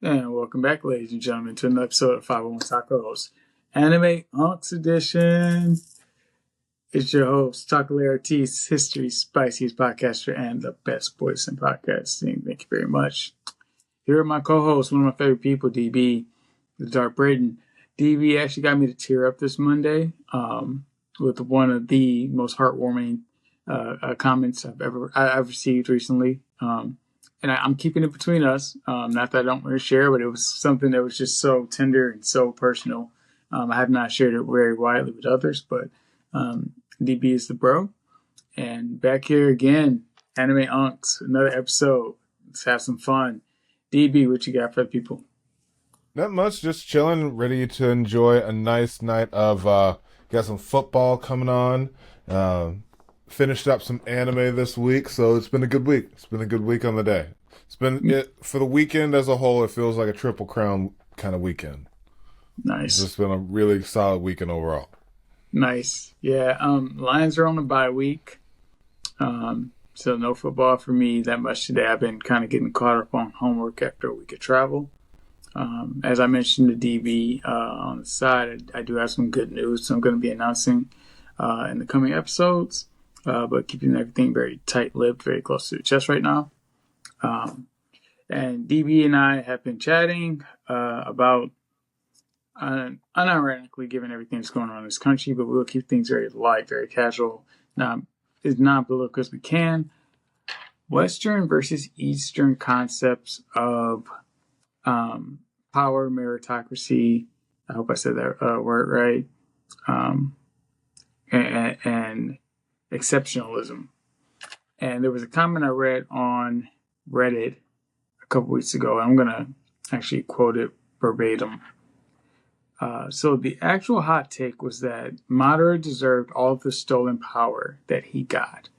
And welcome back, ladies and gentlemen, to another episode of 501 Tacos Anime Unks Edition. It's your host, Taco Ortiz, history's spiciest podcaster and the best voice in podcasting. Thank you very much. Here are my co-hosts, one of my favorite people, DB, the Dark Braden. DB actually got me to tear up this Monday with one of the most heartwarming comments I've received recently. And I'm keeping it between us. Not that I don't want to share, but it was something that was just so tender and so personal. I have not shared it very widely with others, but DB is the bro. And back here again, Anime Unks, another episode. Let's have some fun. DB, what you got for the people? Not much, just chilling, ready to enjoy a nice night of got some football coming on. Finished up some anime this week, so it's been a good week. It's been a good week on the day. It's been it for the weekend as a whole, it feels like a triple crown kind of weekend. It's Nice. just been a really solid weekend overall. Nice. Yeah, Lions are on a bye week. So no football for me that much today. I've been kind of getting caught up on homework after a week of travel. As I mentioned to DB on the side, I do have some good news. So I'm going to be announcing in the coming episodes, but keeping everything very tight-lipped, very close to the chest right now. And DB and I have been chatting about unironically, given everything that's going on in this country, but we'll keep things very light, very casual, not as non-political as we can. Western versus Eastern concepts of power, meritocracy. I hope I said that word right. And exceptionalism. And there was a comment I read on Reddit a couple weeks ago. I'm going to actually quote it verbatim. So the actual hot take was that Madara deserved all of the stolen power that he got.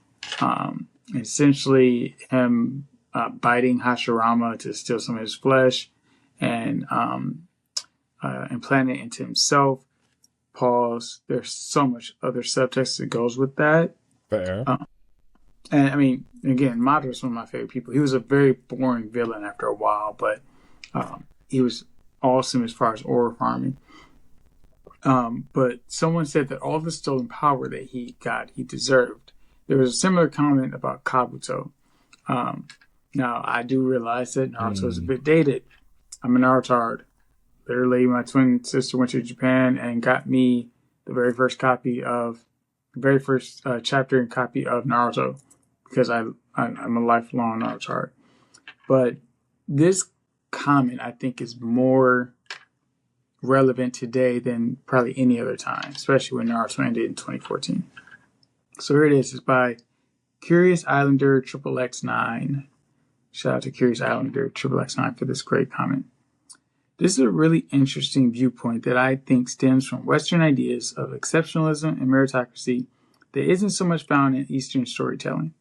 Essentially, him biting Hashirama to steal some of his flesh and implant it into himself. Pause. There's so much other subtext that goes with that. Fair. And I mean, again, Madara is one of my favorite people. He was a very boring villain after a while, but he was awesome as far as aura farming. But someone said that all the stolen power that he got, he deserved. There was a similar comment about Kabuto. Now, I do realize that Naruto is a bit dated. I'm a Naruto. Literally, my twin sister went to Japan and got me the very first chapter and copy of Naruto because I'm a lifelong Naruto. But this comment, I think, is more relevant today than probably any other time, especially when Naruto ended in 2014. So here it is. It's by Curious Islander XXX9. Shout out to Curious Islander XXX9 for this great comment. This is a really interesting viewpoint that I think stems from Western ideas of exceptionalism and meritocracy that isn't so much found in Eastern storytelling.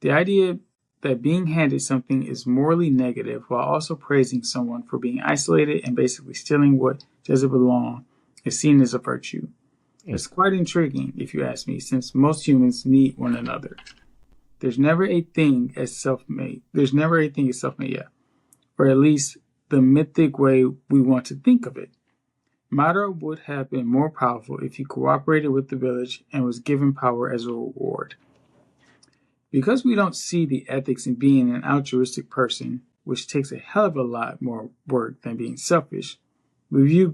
The idea that being handed something is morally negative while also praising someone for being isolated and basically stealing what doesn't belong is seen as a virtue. It's quite intriguing, if you ask me, since most humans need one another. There's never a thing as self-made. There's never a thing as self-made yet, or at least the mythic way we want to think of it. Madara would have been more powerful if he cooperated with the village and was given power as a reward. Because we don't see the ethics in being an altruistic person, which takes a hell of a lot more work than being selfish, we view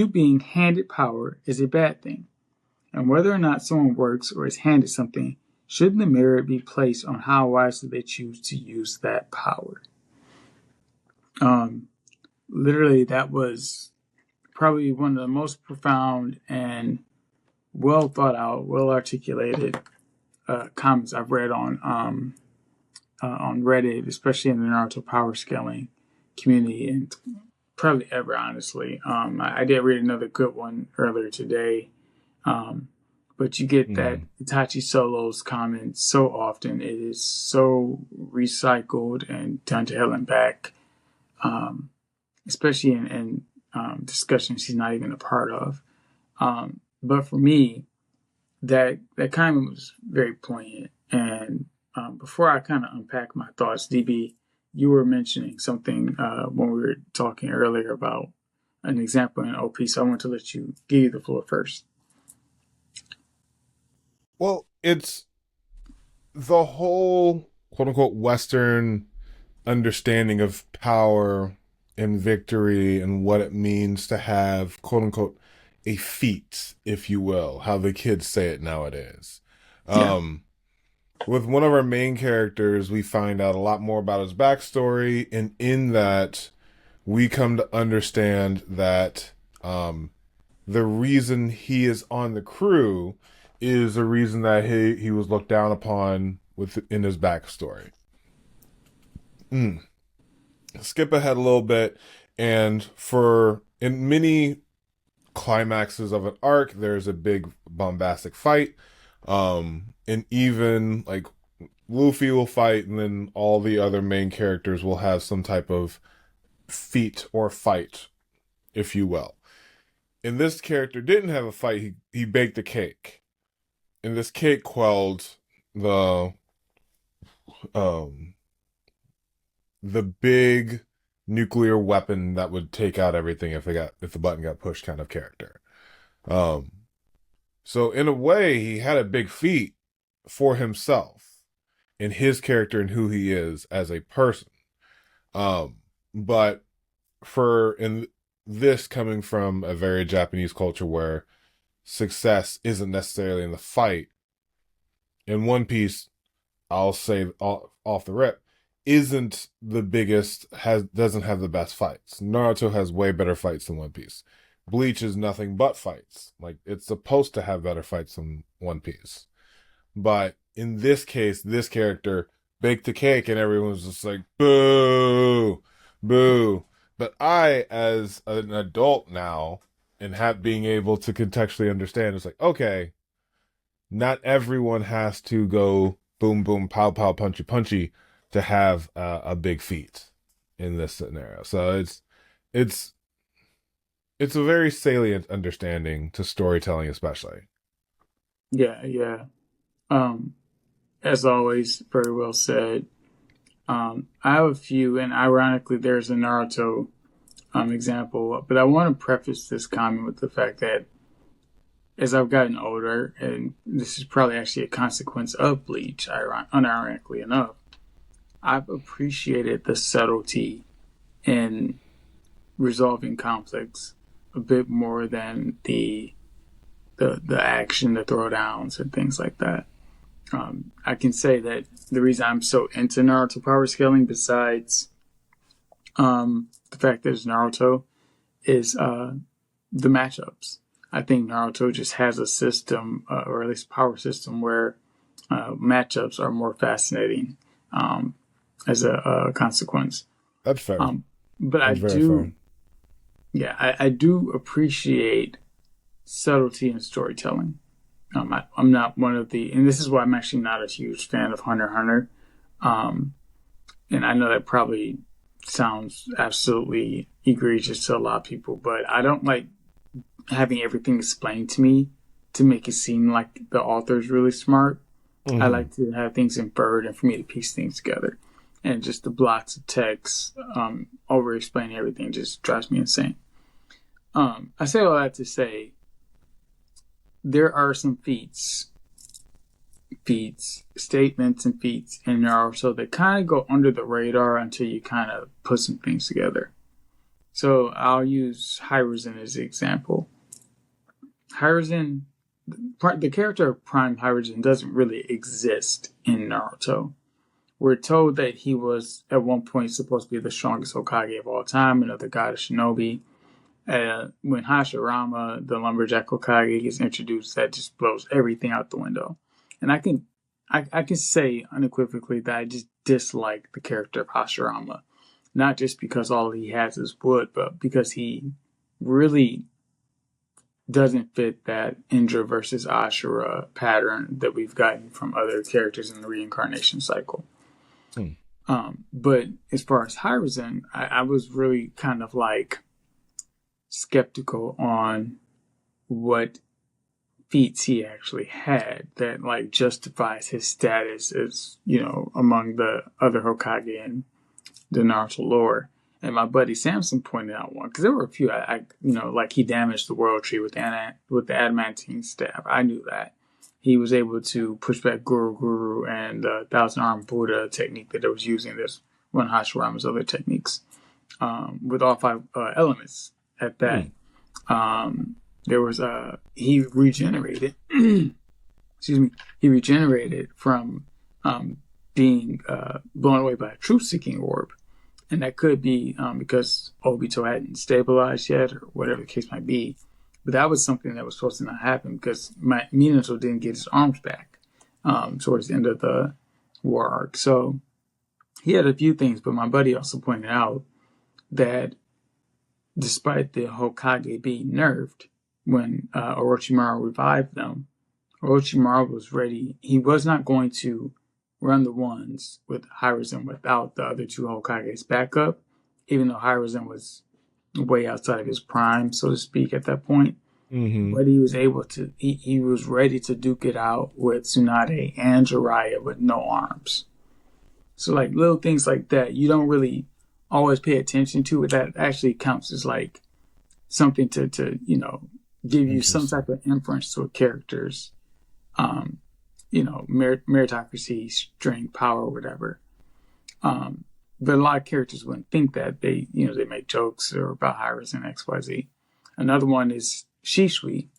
being handed power as a bad thing. And whether or not someone works or is handed something, shouldn't the merit be placed on how wisely they choose to use that power? Literally, that was probably one of the most profound and well thought out, well articulated comments I've read on Reddit, especially in the Naruto power scaling community, and probably ever, honestly. I did read another good one earlier today, but you get that Itachi Solo's comment so often. It is so recycled and done to hell and back, especially in discussions he's not even a part of. But for me, that comment was very poignant. And before I kind of unpack my thoughts, DB, you were mentioning something when we were talking earlier about an example in OP, so I want to let you give you the floor first. Well, it's the whole quote unquote Western understanding of power and victory and what it means to have quote unquote a feat, if you will, how the kids say it nowadays. Yeah, With one of our main characters, we find out a lot more about his backstory, and in that, we come to understand that the reason he is on the crew is the reason that he was looked down upon within his backstory. Mm. Skip ahead a little bit, and for in many climaxes of an arc, there's a big bombastic fight, and even like Luffy will fight, and then all the other main characters will have some type of feat or fight, if you will. And this character didn't have a fight; he baked a cake, and this cake quelled the um the big nuclear weapon that would take out everything if the button got pushed kind of character. Um, so in a way, he had a big feat for himself in his character and who he is as a person. But for in this coming from a very Japanese culture where success isn't necessarily in the fight, in One Piece, I'll say off the rip, isn't the biggest, doesn't have the best fights. Naruto has way better fights than One Piece. Bleach is nothing but fights. Like, it's supposed to have better fights than One Piece. But in this case, this character baked the cake and everyone's just like, boo, boo. But I, as an adult now, and being able to contextually understand, it's like, okay, not everyone has to go boom, boom, pow, pow, punchy, punchy to have a big feat in this scenario. So it's it's a very salient understanding to storytelling, especially. yeah, yeah. Um, as always, very well said. I have a few, and ironically, there's a Naruto example, but I want to preface this comment with the fact that as I've gotten older, and this is probably actually a consequence of Bleach, unironically enough, I've appreciated the subtlety in resolving conflicts a bit more than the action, the throwdowns, and things like that. I can say that the reason I'm so into Naruto power scaling, besides the fact that it's Naruto, is the matchups. I think Naruto just has a system, or at least power system, where matchups are more fascinating as a consequence. That's fair. But I That's very fair. do, yeah, I do appreciate subtlety in storytelling. I'm not one of the, and this is why I'm actually not a huge fan of Hunter x Hunter. Um, and I know that probably sounds absolutely egregious to a lot of people, but I don't like having everything explained to me to make it seem like the author is really smart. I Mm-hmm. like to have things inferred and for me to piece things together. And just the blocks of text over explaining everything just drives me insane. I say all that to say there are some statements and feats in Naruto that kind of go under the radar until you kind of put some things together. So I'll use Hiruzen as an example. Hiruzen, the character of Prime Hiruzen doesn't really exist in Naruto. We're told that he was at one point supposed to be the strongest Hokage of all time, another god of shinobi. When Hashirama, the lumberjack Hokage, gets introduced, that just blows everything out the window. And I can say unequivocally that I just dislike the character of Hashirama, not just because all he has is wood, but because he really doesn't fit that Indra versus Ashura pattern that we've gotten from other characters in the reincarnation cycle. Hmm. But as far as Hiruzen, I was really kind of like skeptical on what feats he actually had that like justifies his status as, among the other Hokage and the Naruto lore. And my buddy Samson pointed out one because there were a few. Like he damaged the world tree with the adamantine staff. I knew that he was able to push back Guru and the thousand armed Buddha technique that it was using. This one Hashirama's other techniques with all five elements at that. There was he regenerated. Excuse me. He regenerated from being blown away by a truth-seeking orb. And that could be because Obito hadn't stabilized yet or whatever the case might be. But that was something that was supposed to not happen because Minato didn't get his arms back towards the end of the war arc. So he had a few things, but my buddy also pointed out that despite the Hokage being nerfed when Orochimaru revived them, Orochimaru was ready. He was not going to run the ones with Hiruzen without the other two Hokage's backup, even though Hiruzen was way outside of his prime, so to speak, at that point. But he was able to, he was ready to duke it out with Tsunade and Jiraiya with no arms. So like little things like that, you don't really always pay attention to it. That actually counts as like something to give you some type of inference to a character's meritocracy, strength, power, whatever. But a lot of characters wouldn't think that. They make jokes or about Hiruzen and XYZ. Another one is Shisui.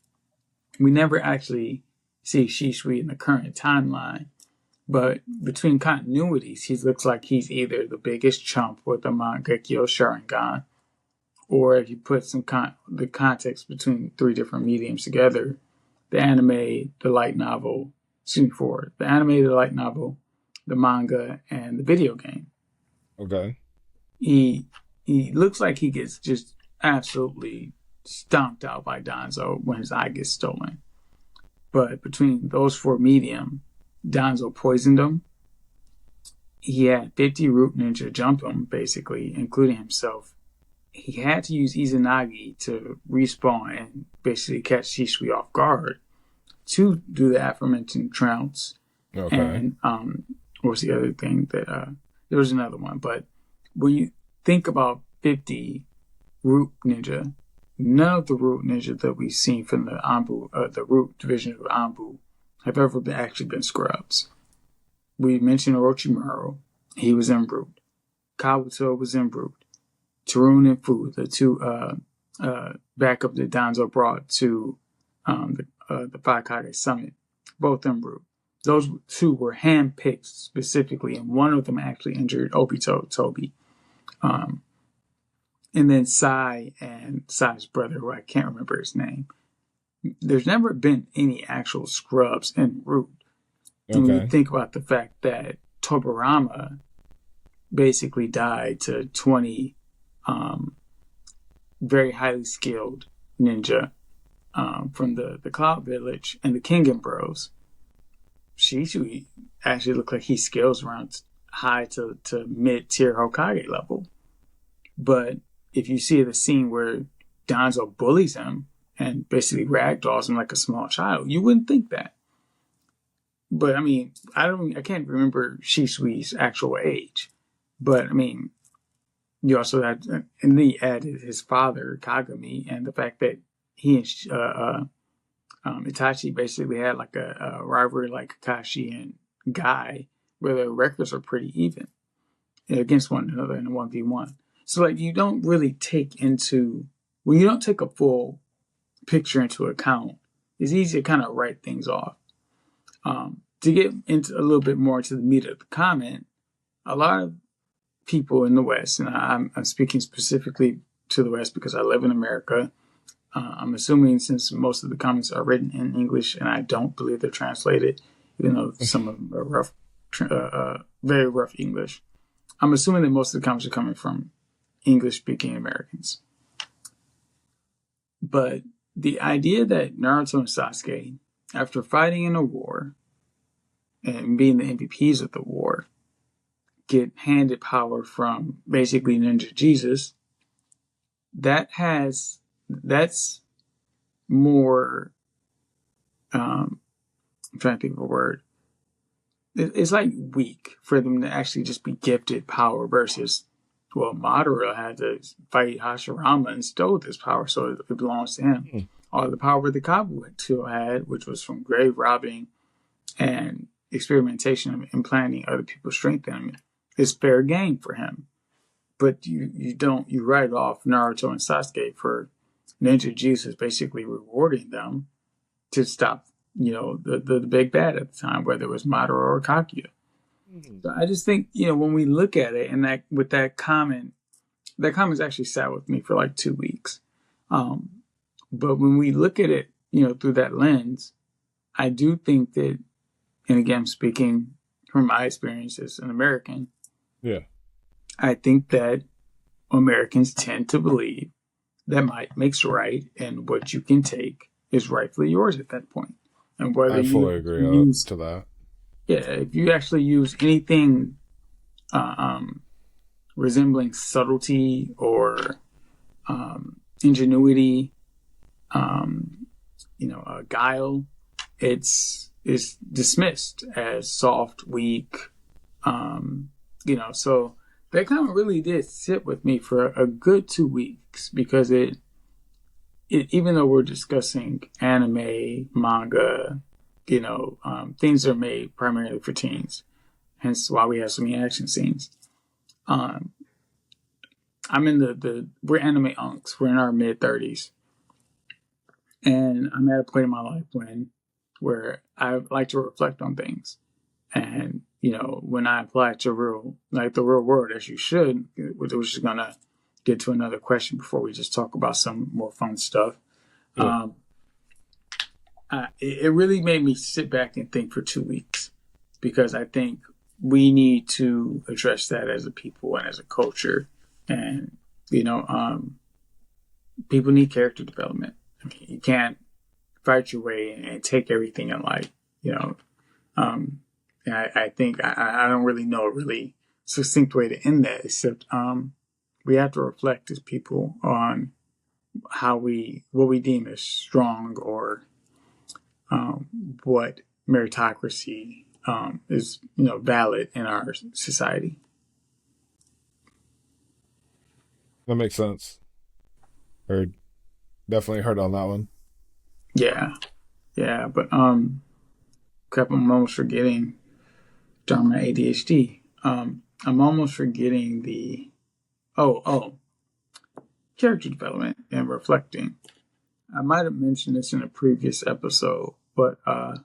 We never actually see Shisui in the current timeline, but between continuities, he looks like he's either the biggest chump with the Mangekyo Sharingan, or if you put the context between three different mediums together, the anime, the light novel, the anime, the light novel, the manga, and the video game. Okay. He looks like he gets just absolutely stomped out by Danzo when his eye gets stolen. But between those four medium, Danzo poisoned him. He had 50 root ninja jump him, basically, including himself. He had to use Izanagi to respawn and basically catch Shisui off guard to do the aforementioned trounce. Okay. And what was the other thing that there was another one, but when you think about 50 root ninja, none of the root ninja that we've seen from the Anbu, the root division of Anbu, have ever actually been scrubs. We mentioned Orochimaru. He was in root. Kabuto was in root. Tarun and Fu, the two backup that Danzo brought to the Five Kage Summit, both in root. Those two were handpicked specifically, and one of them actually injured Toby. And then Sai and Sai's brother, who I can't remember his name. There's never been any actual scrubs in root. Okay. And when you think about the fact that Tobirama basically died to 20 very highly skilled ninja from the Cloud Village and the Kingen Bros, Shisui actually looked like he scales around high to mid-tier Hokage level. But if you see the scene where Danzo bullies him and basically ragdolls him like a small child, you wouldn't think that. But I mean, I can't remember Shisui's actual age. But I mean, you also had, and then he added his father, Kagami, and the fact that he and Itachi basically had like a rivalry like Kakashi and Guy, where their records are pretty even against one another in a 1v1. So like you don't really when you don't take a full picture into account, it's easy to kind of write things off. To get into a little bit more into the meat of the comment, a lot of people in the West, and I'm speaking specifically to the West because I live in America. I'm assuming since most of the comments are written in English, and I don't believe they're translated, even though some of them are rough, very rough English. I'm assuming that most of the comments are coming from English-speaking Americans. But the idea that Naruto and Sasuke, after fighting in a war and being the MVPs of the war, get handed power from basically Ninja Jesus, that's more, I'm trying to think of a word. It's like weak for them to actually just be gifted power versus Well, Madara had to fight Hashirama and stole this power, so it belongs to him. Hmm. All the power that Kabuto had, which was from grave robbing and experimentation of implanting other people's strength in him, is fair game for him. But you write off Naruto and Sasuke for Ninja Jesus basically rewarding them to stop, the big bad at the time, whether it was Madara or Kaguya. So I just think, when we look at it and that with that comment's actually sat with me for like 2 weeks. But when we look at it, through that lens, I do think that, and again, speaking from my experience as an American, Yeah. I think that Americans tend to believe that might makes right, and what you can take is rightfully yours at that point. And whether I fully you agree use, to that. if you actually use anything resembling subtlety or ingenuity, guile, it's dismissed as soft, weak. So that comment really did sit with me for a good 2 weeks because it even though we're discussing anime, manga, things that are made primarily for teens, hence why we have so many action scenes. I'm in we're anime unks. We're in our mid-30s. And I'm at a point in my life where I like to reflect on things. And, when I apply it to the real world, as you should, which is going to get to another question before we just talk about some more fun stuff. Yeah. It really made me sit back and think for 2 weeks because I think we need to address that as a people and as a culture. And, people need character development. I mean, you can't fight your way and take everything in life, and I think I don't really know a really succinct way to end that, except we have to reflect as people on what we deem as strong or what meritocracy is, valid in our society. That makes sense. Heard. Definitely heard on that one. Yeah, but crap, I'm almost forgetting. Darn my ADHD. I'm almost forgetting the character development and reflecting. I might have mentioned this in a previous episode, but I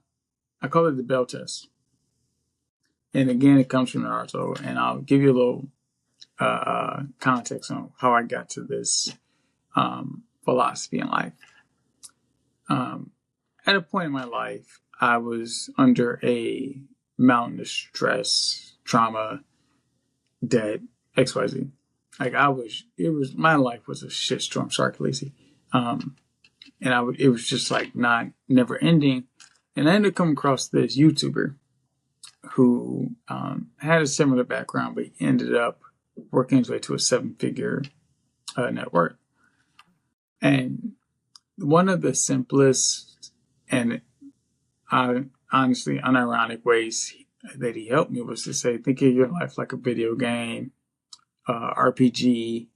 call it the bell test. And again, it comes from Naruto, and I'll give you a little context on how I got to this philosophy in life. At a point in my life, I was under a mountain of stress, trauma, debt, XYZ. My life was a shitstorm, sorry, Khaleesi. It was just like never ending. And I ended up coming across this YouTuber who had a similar background, but he ended up working his way to a 7-figure net worth. And one of the simplest and honestly unironic ways that he helped me was to say, think of your life like a video game, RPG,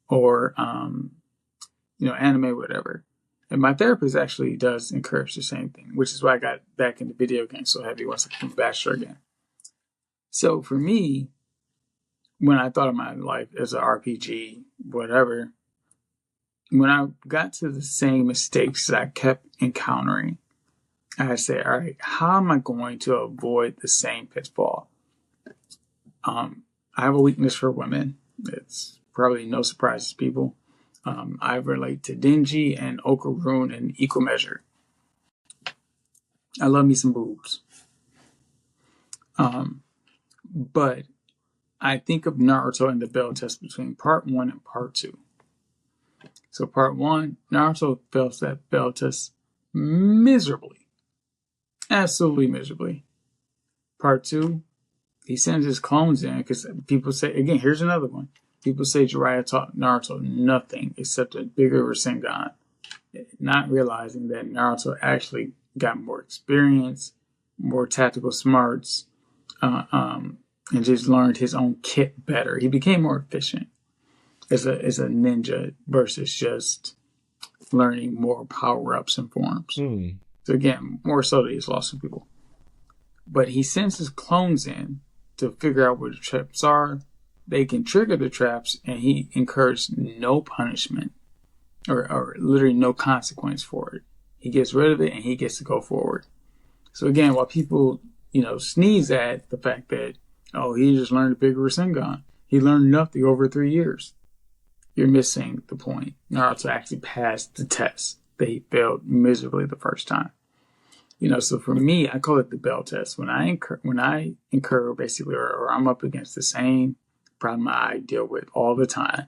or anime, whatever. And my therapist actually does encourage the same thing, which is why I got back into video games so heavy once I became a bachelor again. So for me, when I thought of my life as an RPG, whatever, when I got to the same mistakes that I kept encountering, I said, all right, how am I going to avoid the same pitfall? I have a weakness for women. It's probably no surprise to people. I relate to Denji and Okarun in equal measure. I love me some boobs. But I think of Naruto and the bell test between part 1 and part 2. So part 1, Naruto fails that bell test miserably. Absolutely miserably. Part 2, he sends his clones in because people say, again, here's another one. People say Jiraiya taught Naruto nothing except a bigger Rasengan, not realizing that Naruto actually got more experience, more tactical smarts, and just learned his own kit better. He became more efficient. as a ninja versus just learning more power ups and forms. Hmm. So again, more so that he's lost some people. But he sends his clones in to figure out where the traps are. They can trigger the traps, and he incurs no punishment or literally no consequence for it. He gets rid of it, and he gets to go forward. So again, while people, sneeze at the fact that, oh, he just learned a bigger Rasengan. He learned nothing over 3 years. You're missing the point. Naruto actually passed the test that he failed miserably the first time. So for me, I call it the bell test. When I incur basically, or I'm up against the same problem I deal with all the time,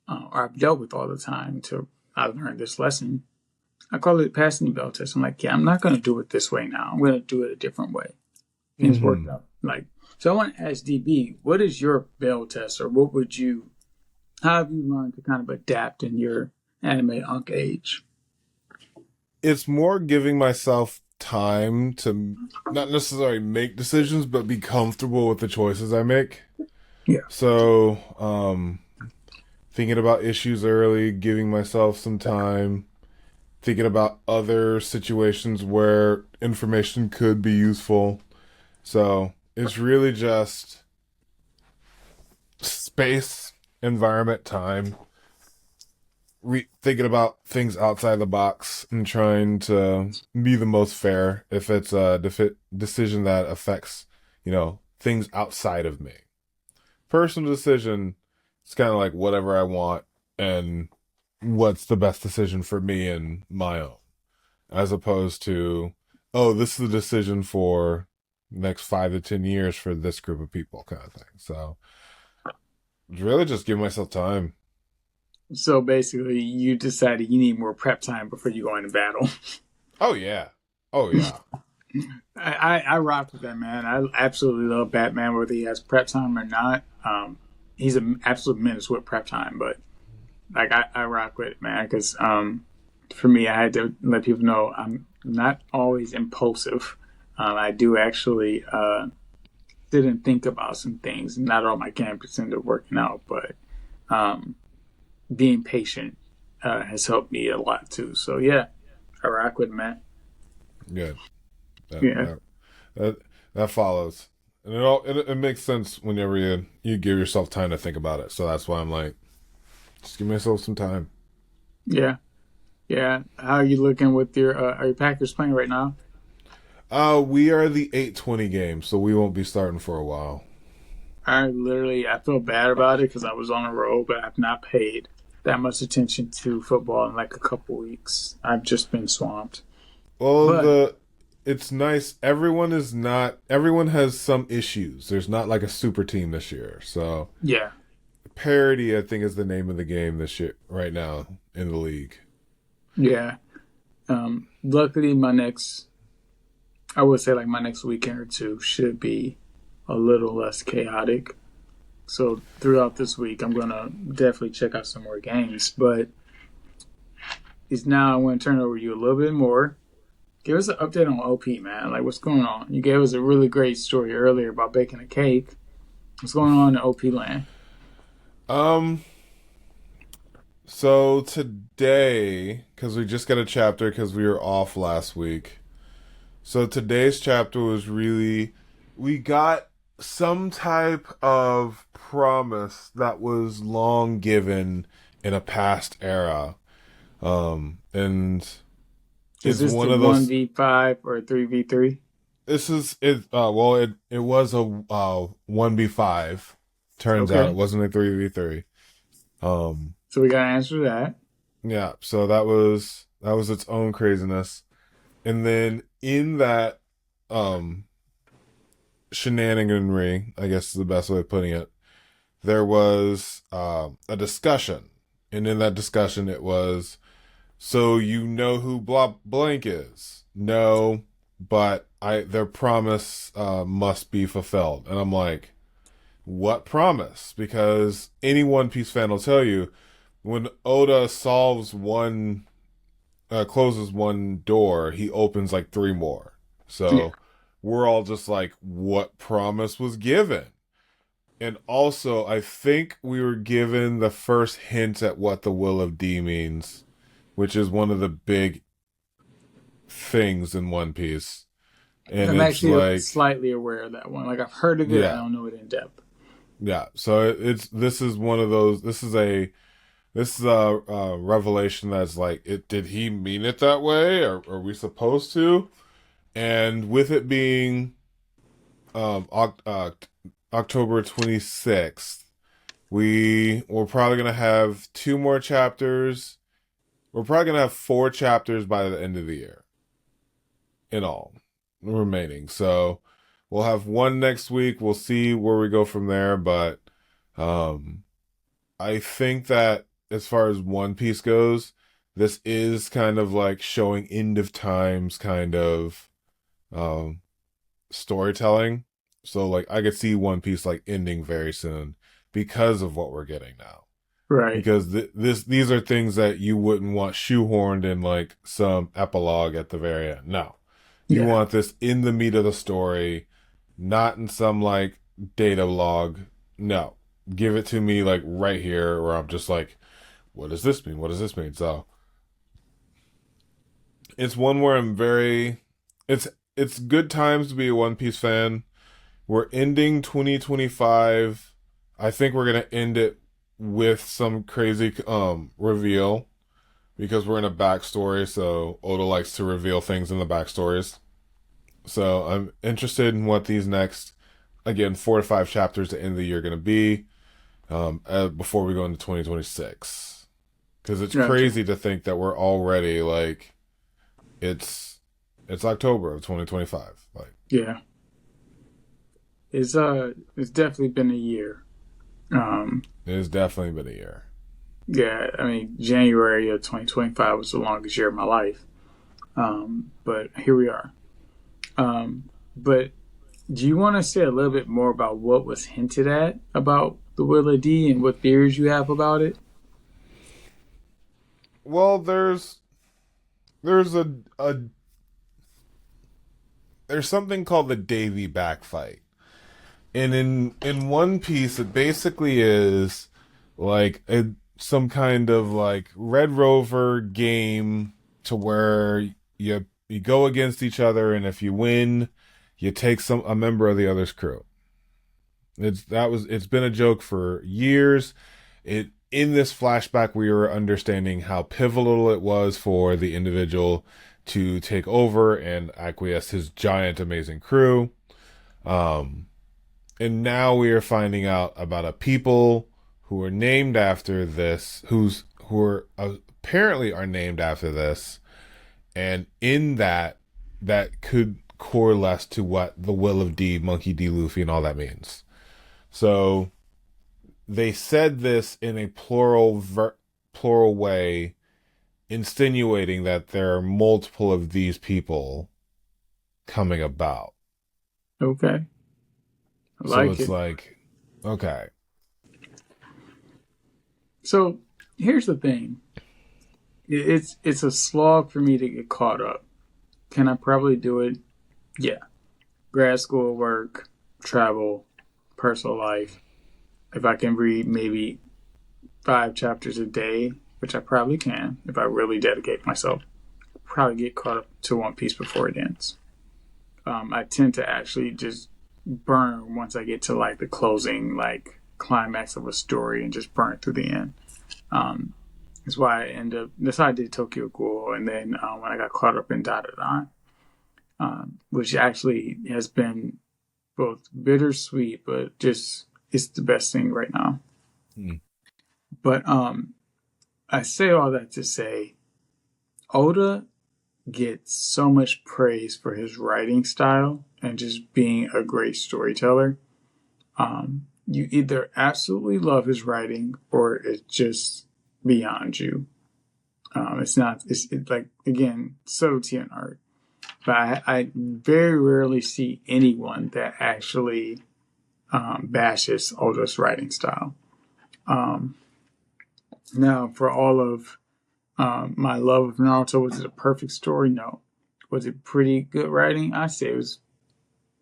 or I've dealt with all the time until I learned this lesson, I call it passing the bell test. I'm like, yeah, I'm not going to do it this way now. I'm going to do it a different way. Things worked out. So I want to ask DB, what is your bell test, or how have you learned to kind of adapt in your anime unk age? It's more giving myself time to not necessarily make decisions, but be comfortable with the choices I make. Yeah. So, thinking about issues early, giving myself some time, thinking about other situations where information could be useful. So, it's really just space, environment, time, thinking about things outside the box and trying to be the most fair if it's a decision that affects, things outside of me. Personal decision, it's kind of like whatever I want and what's the best decision for me and my own, as opposed to, oh, this is the decision for the next 5 to 10 years for this group of people kind of thing. So really just give myself time. So basically, you decided you need more prep time before you go into battle. Oh yeah. Oh yeah. I rock with that, man. I absolutely love Batman, whether he has prep time or not. He's an absolute menace with prep time, but I rock with it, man. Because for me, I had to let people know I'm not always impulsive. I do actually sit and think about some things. Not all my characters end up working out, but being patient has helped me a lot too. So yeah, I rock with it, man. Good. Yeah. That follows. And it makes sense whenever you give yourself time to think about it. So that's why I'm like, just give myself some time. Yeah. Yeah. How are you looking with are your Packers playing right now? We are the 8:20 game, so we won't be starting for a while. I feel bad about it because I was on the road, but I've not paid that much attention to football in like a couple weeks. I've just been swamped. Well, But it's nice. Everyone has some issues. There's not like a super team this year. So yeah, parity, I think, is the name of the game this year, right now in the league. yeah. Luckily, I would say like my next weekend or two should be a little less chaotic. So throughout this week, I'm gonna definitely check out some more games. But it's now I want to turn it over to you a little bit more. Give us an update on OP, man. Like, what's going on? You gave us a really great story earlier about baking a cake. What's going on in OP land? Um. So today, because we just got a chapter because we were off last week. So today's chapter was really, we got some type of promise that was long given in a past era. And Is it's this one the of one those. v five or 3v3? This is it. Well, it was a 1v5. Turns out it Okay, wasn't a 3v3. Um, so we got to answer that. yeah. So that was its own craziness. And then in that um shenaniganry, I guess is the best way of putting it, there was a discussion. And in that discussion, it was, so you know who blah blank is? No, but their promise must be fulfilled. And I'm like, what promise? Because any One Piece fan will tell you, when Oda closes one door, he opens like 3 more. Yeah, So we're all just like, what promise was given? And also, I think we were given the first hint at what the Will of D means, which is one of the big things in One Piece. And I'm it's actually like, slightly aware of that one. Like I've heard of it, I yeah, don't know it in depth. yeah. So it's this is one of those. This is a revelation that's like, it did he mean it that way? Or are we supposed to? And with it being um Oc- uh, October 26th, we're probably gonna have two more chapters. We're probably gonna have four chapters by the end of the year in all remaining. So we'll have one next week. We'll see where we go from there. But um, I think that as far as One Piece goes, this is kind of like showing end of times kind of um, storytelling. So like I could see One Piece like ending very soon because of what we're getting now. Right. Because these are things that you wouldn't want shoehorned in like some epilogue at the very end. No, you Yeah. want this in the meat of the story, not in some like data log. No, give it to me like right here, where I'm just like, what does this mean? What does this mean? So it's one where I'm very, it's it's good times to be a One Piece fan. We're ending 2025. I think we're gonna end it with some crazy reveal because we're in a backstory. So Oda likes to reveal things in the backstories. So I'm interested in what these next, again, 4 to 5 chapters to end the year are going to be before we go into 2026. Because it's Gotcha. crazy to think that we're already like it's it's October of 2025. Like Yeah. It's definitely been a year. Um it has definitely been a year. yeah, I mean January of 2025 was the longest year of my life. But here we are. But do you want to say a little bit more about what was hinted at about the Will of D and what theories you have about it? Well, there's a there's something called the Davy back fight. And in One Piece, it basically is like some kind of like Red Rover game to where you go against each other, and if you win, you take a member of the other's crew. It's been a joke for years. It In this flashback, we were understanding how pivotal it was for the individual to take over and acquiesce his giant, amazing crew. Um, and now we are finding out about a people who are named after this, who are apparently are named after this, and in that could coalesce to what the Will of D, Monkey D. Luffy, and all that means. So they said this in a plural way, insinuating that there are multiple of these people coming about. Okay. I So like it's it. like, okay, So here's the thing. It's a slog for me to get caught up. Can I probably do it? Yeah. Grad school, work, travel, personal life. If I can read maybe 5 chapters a day, which I probably can if I really dedicate myself, probably get caught up to One Piece before it ends. I tend to actually just burn once I get to like the closing, like climax of a story and just burn through the end. Um, that's why I end up. That's how I did Tokyo Ghoul, and then when I got caught up in Dada, which actually has been both bittersweet, but just it's the best thing right now. hmm. But I say all that to say, Oda gets so much praise for his writing style and just being a great storyteller. You either absolutely love his writing or it's just beyond you. It's not. It's like again subtlety in art, but I very rarely see anyone that actually bashes Oda's writing style. Um, Now, for all of my love of Naruto, was it a perfect story? No. Was it pretty good writing? I say it was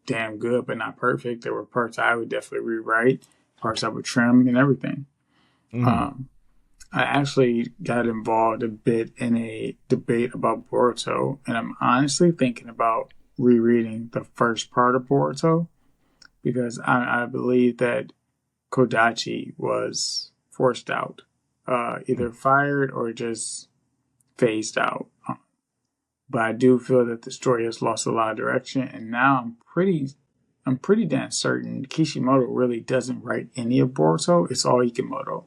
damn good, but not perfect. There were parts I would definitely rewrite. parts I would trim and everything. Mm-hmm. Um, I actually got involved a bit in a debate about Boruto, and I'm honestly thinking about rereading the first part of Boruto because I believe that Kodachi was forced out, either fired or just phased out. But I do feel that the story has lost a lot of direction, and now I'm pretty damn certain Kishimoto really doesn't write any of Boruto. It's all Ikemoto.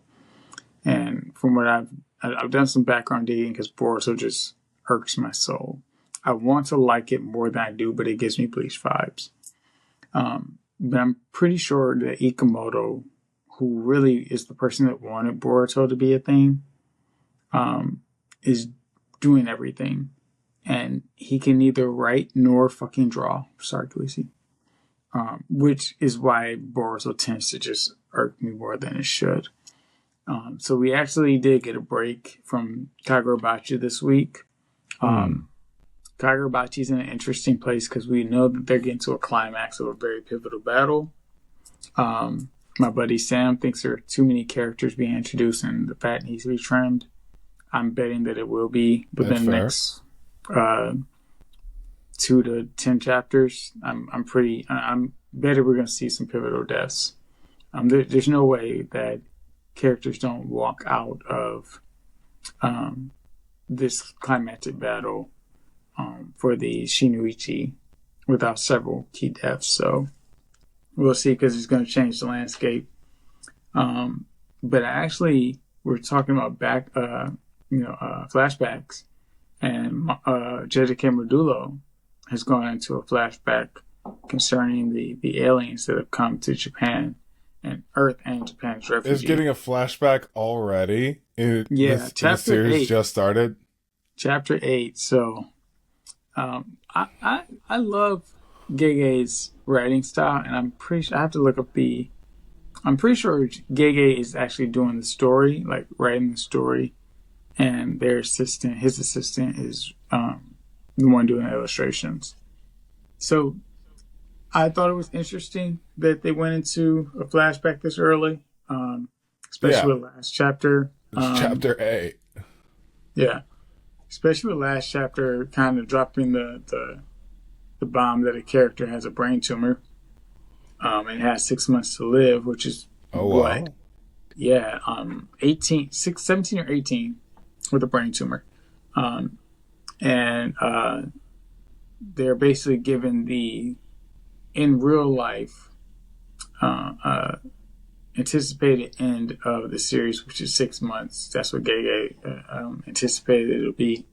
And from what I've done some background digging because Boruto just irks my soul. I want to like it more than I do, but it gives me Bleach vibes. But I'm pretty sure that Ikemoto, who really is the person that wanted Boruto to be a thing, is doing everything. And he can neither write nor fucking draw. Sorry, Khaleesi. Which is why Boruto tends to just irk me more than it should. So we actually did get a break from Kagurabachi this week. Kagurabachi's in an interesting place because we know that they're getting to a climax of a very pivotal battle. My buddy Sam thinks there are too many characters being introduced and the fat needs to be trimmed. I'm betting that it will be within the next 2 to 10 chapters. I'm betting we're going to see some pivotal deaths. There's no way that characters don't walk out of this climactic battle for the Shinichi without several key deaths. So we'll see because it's going to change the landscape. But we're talking about flashbacks, and JJK Modulo has gone into a flashback concerning the aliens that have come to Japan and Earth and Japan's refugees. It's getting a flashback already. Chapter the series 8 just started. Chapter 8. So, I love Gege's writing style, and I'm pretty sure I have to look up I'm pretty sure Gege is actually doing the story, like writing the story, and his assistant, is the one doing the illustrations. So I thought it was interesting that they went into a flashback this early, especially with last chapter. Chapter 8. Yeah, especially with last chapter, kind of dropping the bomb that a character has a brain tumor, and has 6 months to live, which is wow. Yeah, 17 or 18 with a brain tumor, and they're basically given the in real life anticipated end of the series, which is 6 months. That's what Gege anticipated it'll be.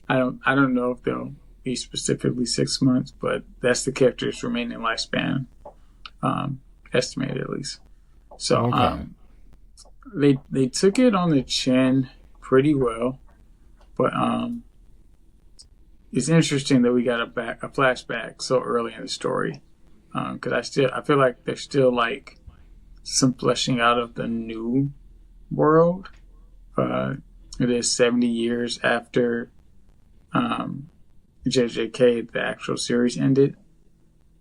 I don't know if they'll be specifically 6 months, but that's the character's remaining lifespan, estimated at least. So they took it on the chin pretty well, but it's interesting that we got a flashback so early in the story, because I feel like there's still like some fleshing out of the new world. It is 70 years after JJK, the actual series, ended.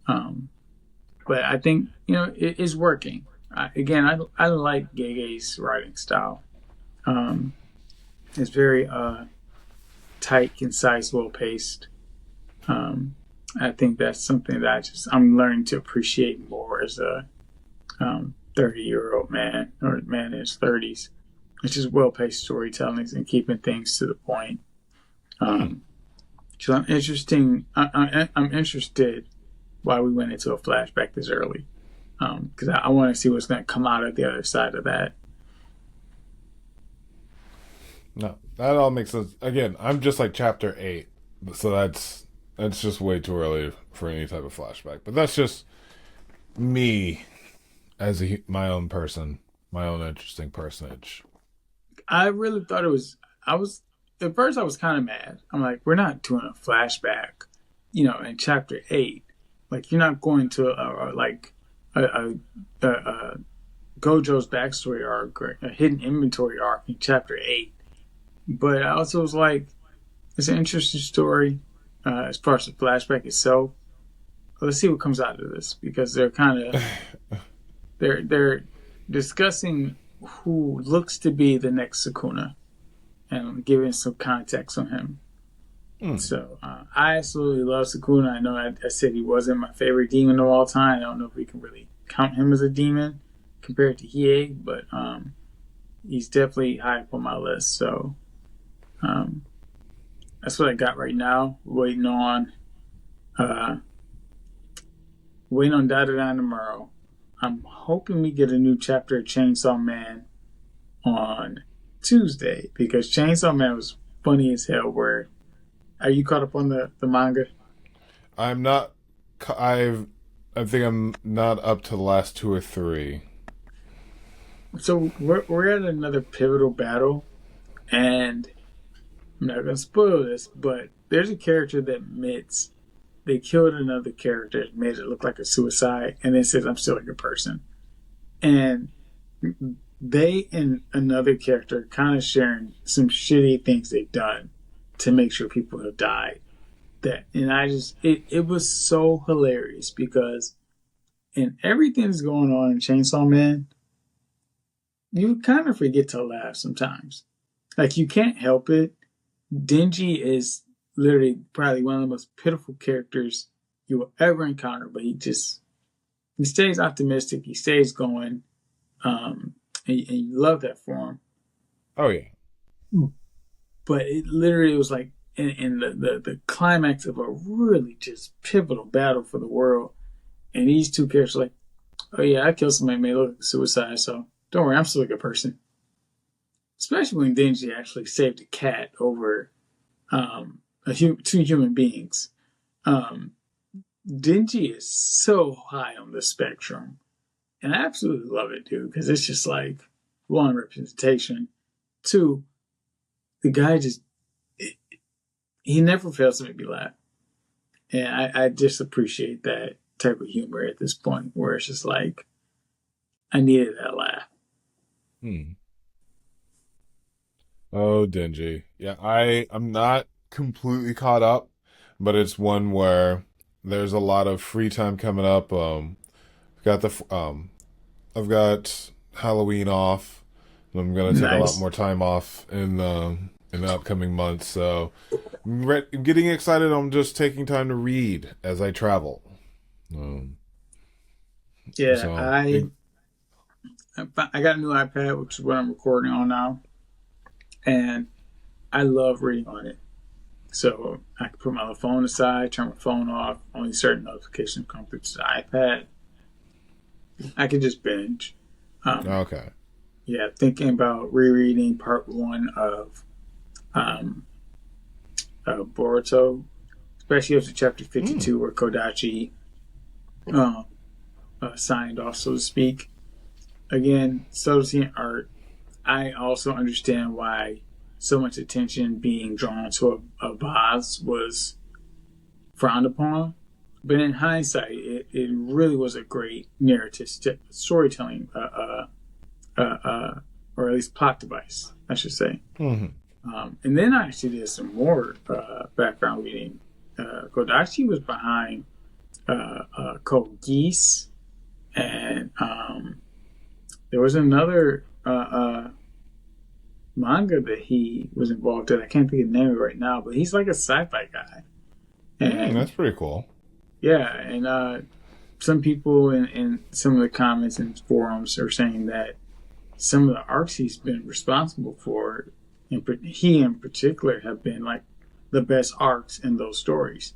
But I think it is working. I like Gege's writing style. It's very tight, concise, well paced. I think that's something that I'm learning to appreciate more as a 30-year-old man, or man in his 30s. It's just well paced storytelling and keeping things to the point. So I'm interested why we went into a flashback this early, because I want to see what's going to come out of the other side of that. No, that all makes sense. Again, I'm just like chapter 8, so that's just way too early for any type of flashback. But that's just me as my own person, my own interesting personage. I really thought it was. At first I was kind of mad. I'm like, we're not doing a flashback, in chapter 8. Like, you're not going to a Gojo's backstory arc or a hidden inventory arc in chapter 8. But I also was like, it's an interesting story as far as the flashback itself. Let's see what comes out of this, because they're kind of they're discussing who looks to be the next Sukuna and giving some context on him. Hmm. So I absolutely love Sukuna. I know I said he wasn't my favorite demon of all time. I don't know if we can really count him as a demon compared to Hiei, but he's definitely high up on my list. So um, that's what I got right now. Uh, waiting on Dada tomorrow. I'm hoping we get a new chapter of Chainsaw Man on Tuesday because Chainsaw Man was funny as hell. Where are you caught up on the manga? I'm not. I think I'm not up to the last two or three. So we're at another pivotal battle, and I'm not gonna spoil this, but there's a character that admits they killed another character, made it look like a suicide, and then says, "I'm still a good person." And they and another character kind of sharing some shitty things they've done to make sure people have died. That and I just it was so hilarious because in everything that's going on in Chainsaw Man, you kind of forget to laugh sometimes. Like you can't help it. Denji is literally probably one of the most pitiful characters you will ever encounter, but he stays optimistic, he stays going, and you love that for him. Oh yeah. But it literally was like in the climax of a really just pivotal battle for the world, and these two characters are like, oh yeah, I killed somebody, made it look like suicide, so don't worry, I'm still a good person. Especially when Denji actually saved a cat over two human beings. Um, Denji is so high on the spectrum, and I absolutely love it, dude, because it's just like one representation. Two, the guy just he never fails to make me laugh, and I just appreciate that type of humor at this point, where it's just like I needed that laugh. Hmm. Oh, Dingy. Yeah, I'm not completely caught up, but it's one where there's a lot of free time coming up. Got I've got Halloween off. I'm gonna take a lot Nice. more time off in the upcoming months. So I'm getting excited. I'm just taking time to read as I travel. Um, Yeah, so big. I got a new iPad, which is what I'm recording on now, and I love reading on it. So I can put my phone aside, turn my phone off. Only certain notifications come through to the iPad. I can just binge. Um, Okay. yeah, thinking about rereading part one um, Boruto, especially up to chapter Mm. 52, where Kodachi uh, signed off, so to speak. Again, subtlety and art. I also understand why so much attention being drawn to a boss was frowned upon. But in hindsight, it really was a great narrative storytelling, or at least plot device, I should say. Hmm. And then I actually did some more background reading. Kodachi was behind Code Geese, and there was another manga that he was involved in. I can't think of the name of it right now, but he's like a sci-fi guy. And That's pretty cool. yeah, and some people in some of the comments and forums are saying that some of the arcs he's been responsible for, he in particular, have been like the best arcs in those stories.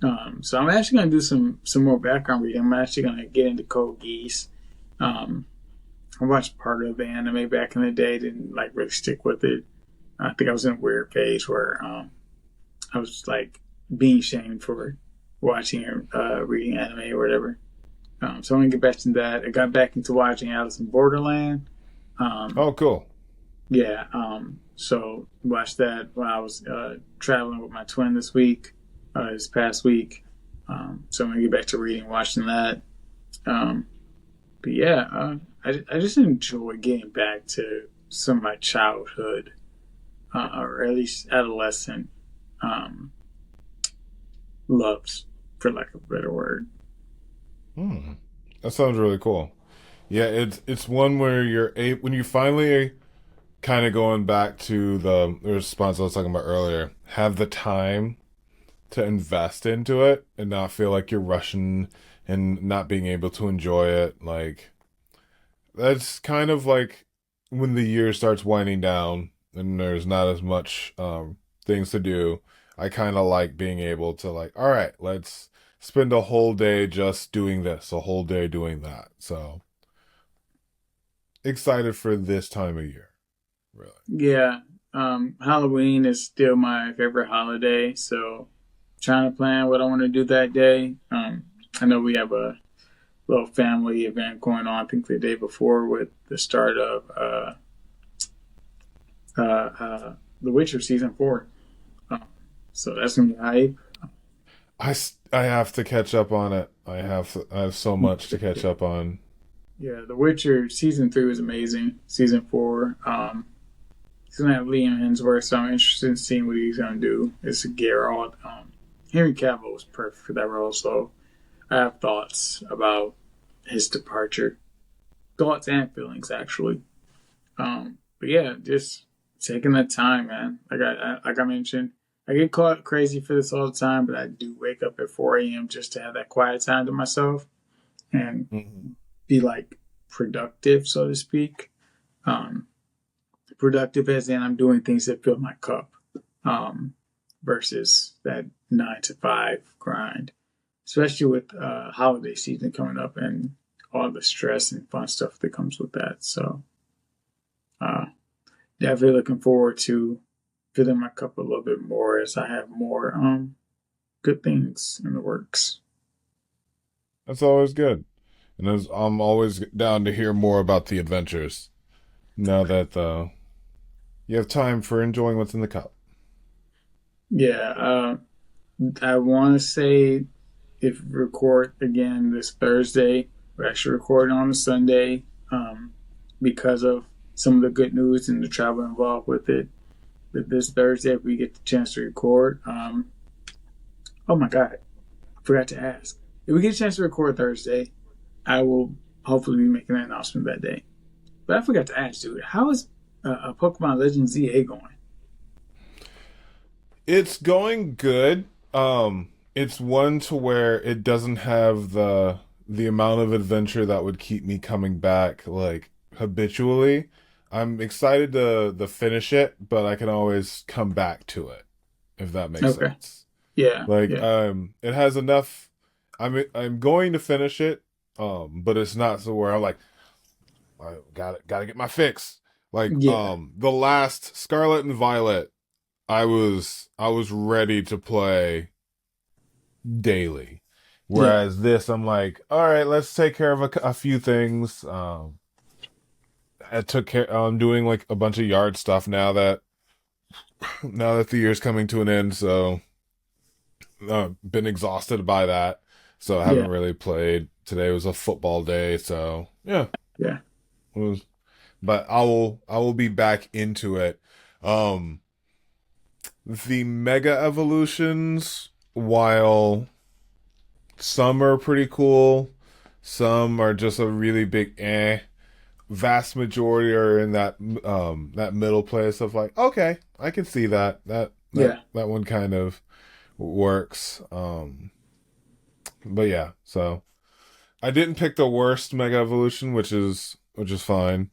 So I'm actually going to do some more background reading. I'm actually going to get into Code Geass. Um, I watched part of the anime back in the day, didn't like really stick with it. I think I was in a weird phase where I was like being shamed for watching or reading anime or whatever. So I'm gonna get back to that. I got back into watching Alice in Borderland. Um, Oh, cool. yeah, so watched that while I was traveling with my twin this past week. So I'm gonna get back to reading, watching that. Um, but yeah, I just enjoy getting back to some of my childhood, or at least adolescent um, loves, for lack of a better word. Hmm. That sounds really cool. Yeah, it's one where when you finally kind of going back to the response I was talking about earlier, have the time to invest into it and not feel like you're rushing and not being able to enjoy it. Like that's kind of like when the year starts winding down and there's not as much things to do. I kind of like being able to like, all right, let's spend a whole day just doing this, a whole day doing that. So excited for this time of year, really. Yeah. Halloween is still my favorite holiday, so trying to plan what I want to do that day. I know we have a little family event going on. I think the day before with the start of The Witcher season 4. Um, so that's gonna be hype. I have to catch up on it. I have so much to catch up on. Yeah, The Witcher season 3 was amazing. Season 4, he's gonna have Liam Hemsworth, so I'm interested in seeing what he's gonna do. It's a Geralt. Henry Cavill was perfect for that role, so I have thoughts about his departure. Thoughts and feelings, actually. But yeah, just taking the time, man. Like I mentioned, I get caught crazy for this all the time, but I do wake up at 4 a.m. just to have that quiet time to myself and Mhm. be like productive, so to speak. Um, Productive as in I'm doing things that fill my cup, um, versus that 9 to 5 grind, especially with holiday season coming up and all the stress and fun stuff that comes with that. So, uh, definitely looking forward to filling my cup a little bit more as I have more good things in the works. That's always good. And I'm always down to hear more about the adventures now that you have time for enjoying what's in the cup. Yeah, I want to say if we record again this Thursday, we're actually recording on a Sunday, because of some of the good news and the travel involved with it. But this Thursday, if we get the chance to record, oh my God, I forgot to ask. If we get a chance to record Thursday, I will hopefully be making an announcement that day. But I forgot to ask, dude, how is Pokemon Legends ZA going? It's going good. It's one to where it doesn't have the amount of adventure that would keep me coming back like habitually. I'm excited to finish it, but I can always come back to it if that makes Okay. sense. Yeah, Like yeah, it has enough. I'm going to finish it, but it's not so where I'm like I got to get my fix. Like yeah, the last Scarlet and Violet, I was ready to play daily. yeah, Whereas this, I'm like, all right, let's take care of a few things. I took care. I'm doing like a bunch of yard stuff now that the year's coming to an end. So been exhausted by that. So I yeah, haven't really played. Today was a football day, so yeah, yeah, it was. But I will be back into it. Um, the mega evolutions, while some are pretty cool. Some are just a really big eh. Vast majority are in that middle place of like, okay, I can see yeah. that one kind of works. But yeah, so I didn't pick the worst Mega Evolution, which is fine.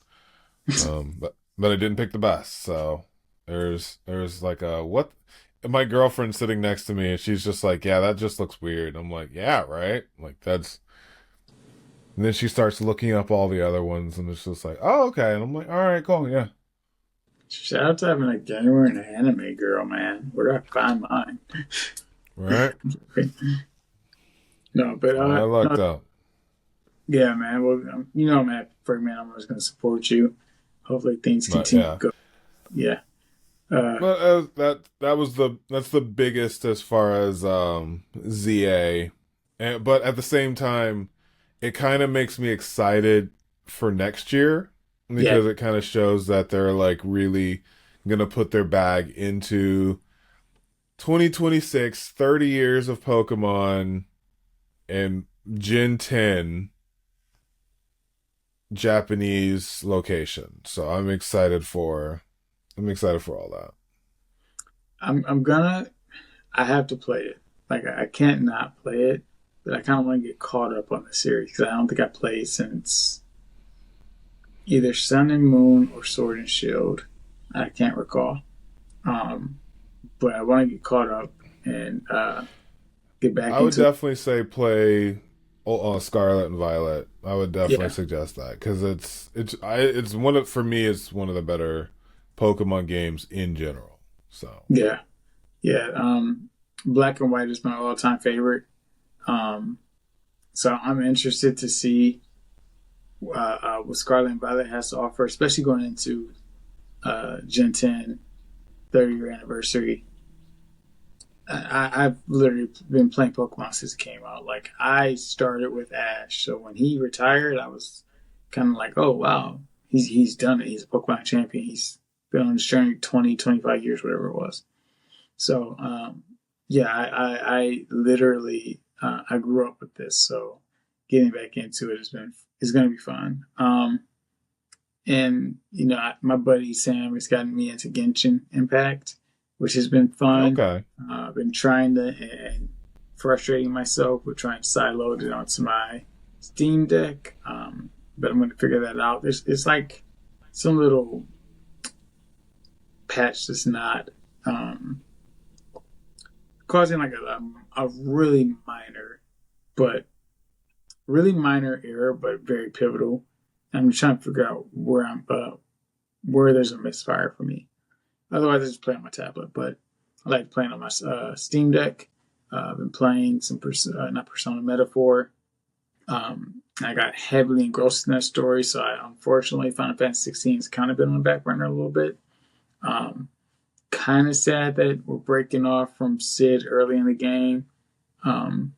But I didn't pick the best. So there's like a what my girlfriend's sitting next to me and she's just like, yeah, that just looks weird. I'm like, yeah, right? Like that's and then she starts looking up all the other ones and it's just like, oh, okay. And I'm like, all right, cool, yeah. Shout out to having a gamer and an anime girl, man. Where do I find mine? Right? No, but I lucked no, out. yeah, man. Well, man, for man, I'm always gonna support you. Hopefully, things But continue to yeah. go. Yeah, uh, But that's the biggest as far as ZA. But at the same time, it kind of makes me excited for next year yeah, because it kind of shows that they're like really gonna put their bag into 2026, 30 years of Pokemon and Gen 10 Japanese location. So I'm excited for all that. I'm gonna. I have to play it. Like I can't not play it, but I kind of want to get caught up on the series because I don't think I played since either Sun and Moon or Sword and Shield. I can't recall. Um, but I want to get caught up and get back I would into. definitely say play Scarlet and Violet. I would definitely Yeah, suggest that because it's one of for me it's one of the better Pokemon games in general. So yeah, yeah. Black and White is my all-time favorite. Um, so I'm interested to see what Scarlet and Violet has to offer, especially going into Gen 10 30-year anniversary. I've literally been playing Pokemon since it came out. Like I started with Ash, so when he retired, I was kind of like, oh wow, he's done it. He's a Pokemon champion. He's been on this journey 20, 25 years, whatever it was. So yeah, I literally I grew up with this, so getting back into it has been is going to be fun. And my buddy Sam has gotten me into Genshin Impact, which has been fun. okay. I've been trying to and frustrating myself with trying to sideload it onto my Steam Deck, but I'm going to figure that out. It's like some little patch that's not causing like a but really minor error, but very pivotal. I'm just trying to figure out where there's a misfire for me. Otherwise, I just play on my tablet. But I like playing on my Steam Deck. I've been playing some not Persona Metaphor. I got heavily engrossed in that story, so unfortunately Final Fantasy 16 has kind of been on the back burner a little bit. Kind of sad that we're breaking off from Sid early in the game. Um,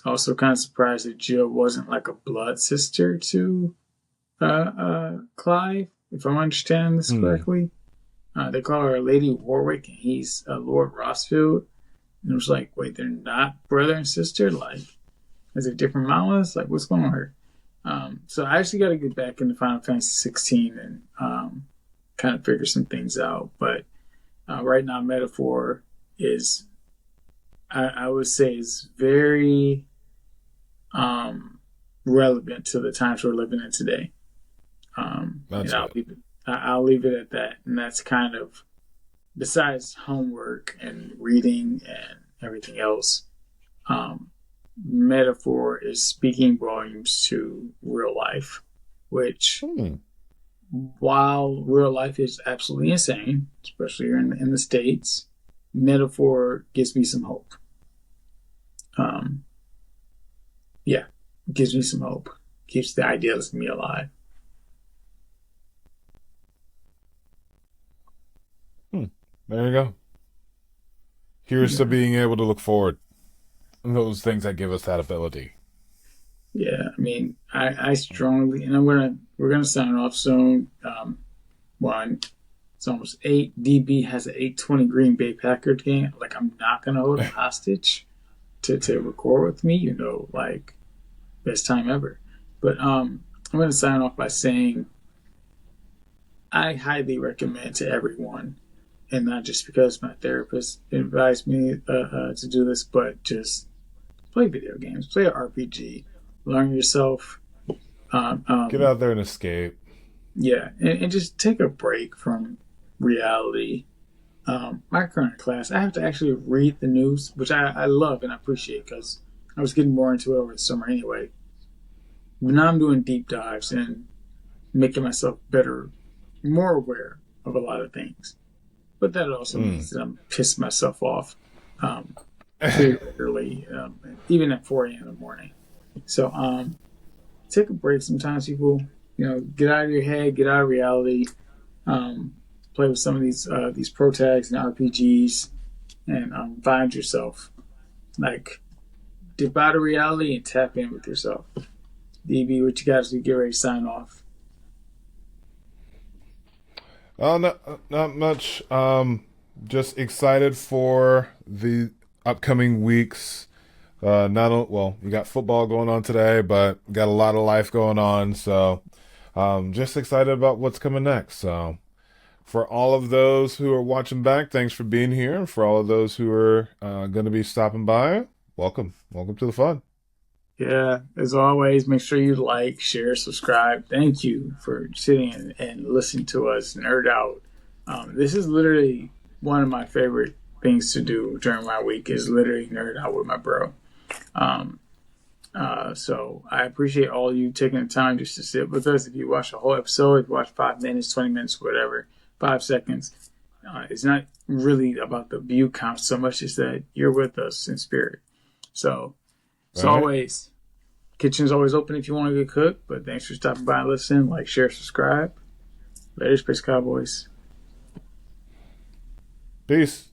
Also kind of surprised that Jill wasn't like a blood sister to Clive, if I'm understanding this Hmm. correctly. They call her Lady Warwick, and he's Lord Rossfield. And it was like, wait, they're not brother and sister? Like, is it different mamas? Like, what's going on here? So I actually got to get back into Final Fantasy 16 and kind of figure some things out. But right now, Metaphor is, I would say, is very relevant to the times we're living in today. That's I'll good. leave it at that. And that's kind of, besides homework and reading and everything else, um, Metaphor is speaking volumes to real life, which, Hmm. while real life is absolutely insane, especially here in the States, Metaphor gives me some hope. Um, yeah, it gives me some hope. Keeps the ideals in me alive. Hmm. There you go. Here's to Yeah. being able to look forward to those things that give us that ability. Yeah, I mean, I strongly, and we're gonna sign off soon. One, it's almost 8. DB has an 820 Green Bay Packers game. Like, I'm not gonna hold him hostage to record with me. Like best time ever. But I'm gonna sign off by saying I highly recommend to everyone, and not just because my therapist advised me to do this, but just play video games, play an RPG, learn yourself. Um, Get um, out there and escape. yeah, and just take a break from reality. My current class, I have to actually read the news, which I love and appreciate because I was getting more into it over the summer anyway. But now I'm doing deep dives and making myself better, more aware of a lot of things. But that also Hmm. means that I'm pissing myself off um, pretty regularly, even at 4 a.m. in the morning. So take a break sometimes, people. Get out of your head, get out of reality, um, play with some of these pro tags and RPGs, and find yourself. Like, dip out of reality and tap in with yourself. DB, what you guys do? Get ready to sign off. Not much. Just excited for the upcoming weeks. Not well, we got football going on today, but got a lot of life going on. So Just excited about what's coming next. So for all of those who are watching back, thanks for being here. And for all of those who are going to be stopping by, welcome. Welcome to the fun. Yeah, as always, make sure you like, share, subscribe. Thank you for sitting and listening to us nerd out. This is literally one of my favorite things to do during my week is literally nerd out with my bro. So I appreciate all you taking the time just to sit with us. If you watch a whole episode, if you watch 5 minutes, 20 minutes, whatever, 5 seconds, it's not really about the view count so much as that you're with us in spirit. So, as always, kitchen's always open if you want to get cooked. But thanks for stopping by and listening. Like, share, subscribe. Later, Space Cowboys. Peace.